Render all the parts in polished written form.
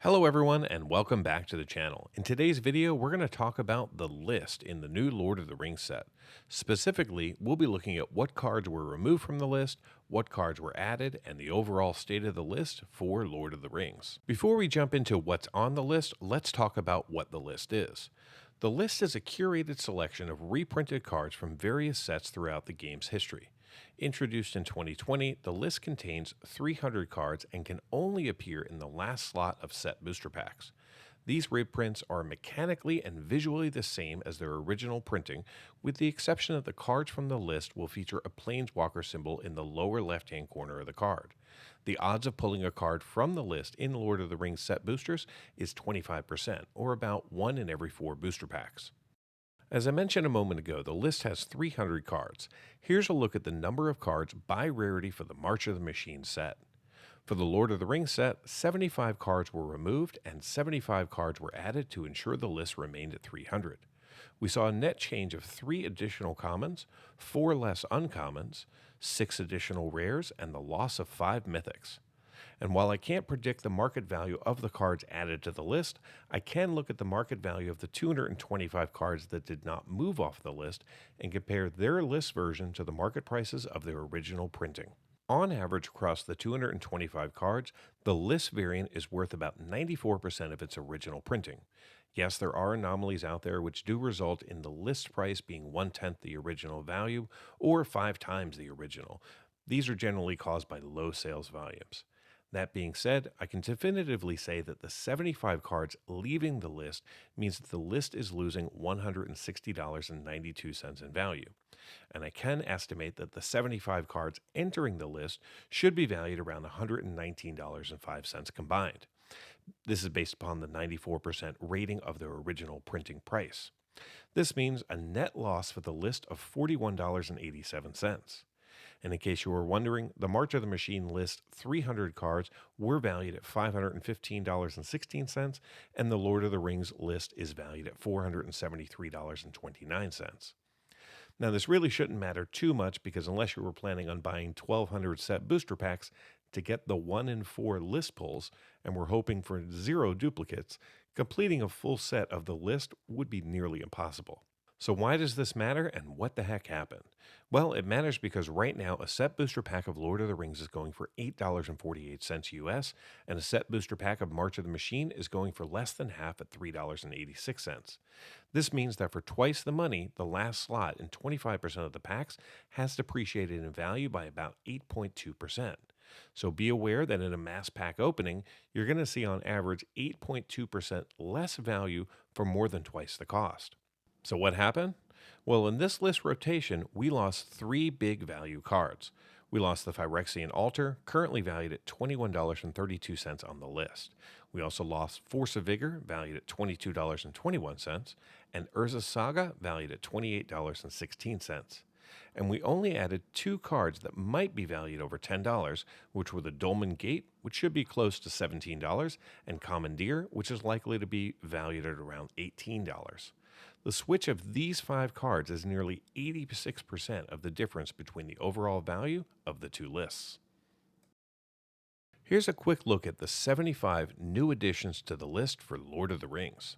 Hello everyone and welcome back to the channel. In today's video, we're going to talk about the list in the new Lord of the Rings set. Specifically, we'll be looking at what cards were removed from the list, what cards were added, and the overall state of the list for Lord of the Rings. Before we jump into what's on the list, let's talk about what the list is. The list is a curated selection of reprinted cards from various sets throughout the game's history. Introduced in 2020, the list contains 300 cards and can only appear in the last slot of set booster packs. These reprints are mechanically and visually the same as their original printing, with the exception that the cards from the list will feature a Planeswalker symbol in the lower left-hand corner of the card. The odds of pulling a card from the list in Lord of the Rings set boosters is 25%, or about 1 in every 4 booster packs. As I mentioned a moment ago, the list has 300 cards. Here's a look at the number of cards by rarity for the March of the Machine set. For the Lord of the Rings set, 75 cards were removed and 75 cards were added to ensure the list remained at 300. We saw a net change of 3 additional commons, 4 less uncommons, 6 additional rares, and the loss of 5 mythics. And while I can't predict the market value of the cards added to the list, I can look at the market value of the 225 cards that did not move off the list and compare their list version to the market prices of their original printing. On average, across the 225 cards, the list variant is worth about 94% of its original printing. Yes, there are anomalies out there which do result in the list price being 1/10 the original value or 5 times the original. These are generally caused by low sales volumes. That being said, I can definitively say that the 75 cards leaving the list means that the list is losing $160.92 in value. And I can estimate that the 75 cards entering the list should be valued around $119.05 combined. This is based upon the 94% rating of their original printing price. This means a net loss for the list of $41.87. And in case you were wondering, the March of the Machine list 300 cards were valued at $515.16, and the Lord of the Rings list is valued at $473.29. Now, this really shouldn't matter too much because unless you were planning on buying 1,200 set booster packs to get the 1 in 4 list pulls, and we're hoping for 0 duplicates, completing a full set of the list would be nearly impossible. So why does this matter and what the heck happened? Well, it matters because right now a set booster pack of Lord of the Rings is going for $8.48 US, and a set booster pack of March of the Machine is going for less than half at $3.86. This means that for twice the money, the last slot in 25% of the packs has depreciated in value by about 8.2%. So be aware that in a mass pack opening, you're going to see on average 8.2% less value for more than twice the cost. So what happened? Well, in this list rotation, we lost 3 big value cards. We lost the Phyrexian Altar, currently valued at $21.32 on the list. We also lost Force of Vigor, valued at $22.21, and Urza's Saga, valued at $28.16. And we only added 2 cards that might be valued over $10, which were the Dolmen Gate, which should be close to $17, and Commandeer, which is likely to be valued at around $18. The switch of these 5 cards is nearly 86% of the difference between the overall value of the 2 lists. Here's a quick look at the 75 new additions to the list for Lord of the Rings.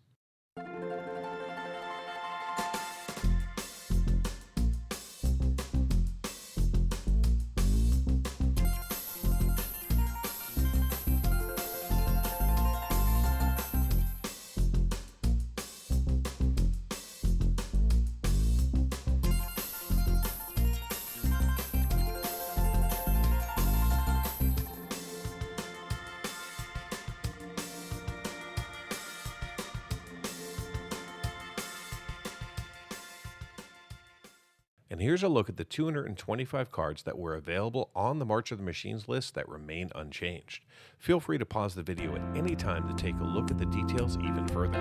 And here's a look at the 225 cards that were available on the March of the Machines list that remain unchanged. Feel free to pause the video at any time to take a look at the details even further.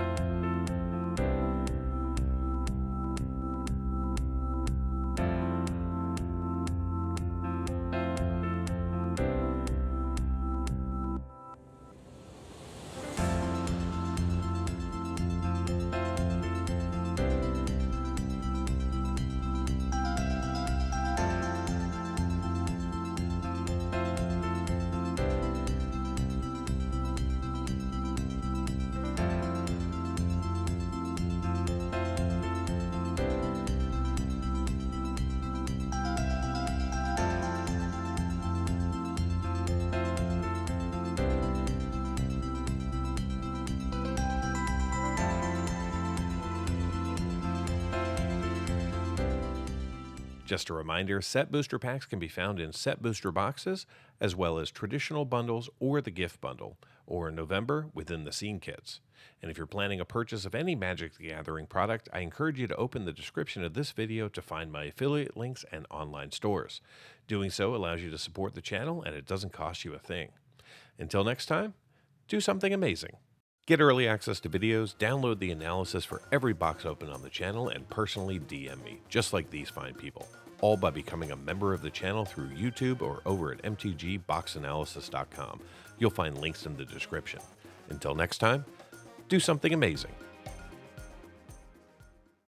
Just a reminder, set booster packs can be found in set booster boxes, as well as traditional bundles or the gift bundle, or in November within the scene kits. And if you're planning a purchase of any Magic the Gathering product, I encourage you to open the description of this video to find my affiliate links and online stores. Doing so allows you to support the channel, and it doesn't cost you a thing. Until next time, do something amazing. Get early access to videos, download the analysis for every box open on the channel, and personally DM me, just like these fine people, all by becoming a member of the channel through YouTube or over at mtgboxanalysis.com. You'll find links in the description. Until next time, do something amazing.